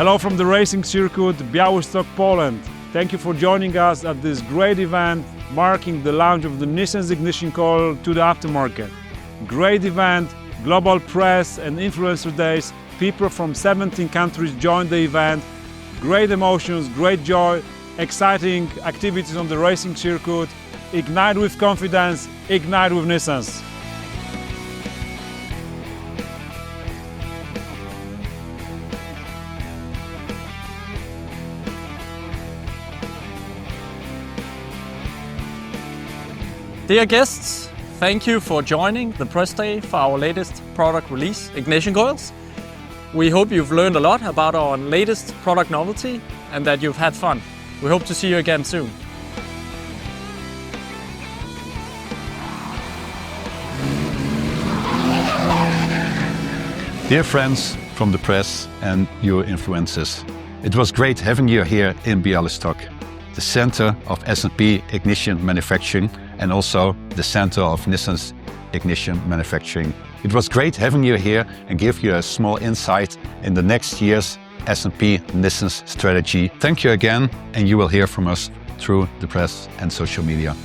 Hello from the racing circuit, Białystok, Poland. Thank you for joining us at this great event marking the launch of the Nissens Ignition Coil to the aftermarket. Great event, global press and influencer days. People from 17 countries joined the event. Great emotions, great joy, exciting activities on the racing circuit. Ignite with confidence, ignite with Nissens. Dear guests, thank you for joining the press day for our latest product release, Ignition Coils. We hope you've learned a lot about our latest product novelty and that you've had fun. We hope to see you again soon. Dear friends from the press and your influencers, it was great having you here in Białystok, the center of S&P Ignition Manufacturing and also the center of Nissens Ignition Manufacturing. It was great having you here and give you a small insight in the next year's S&P Nissens strategy. Thank you again, and you will hear from us through the press and social media.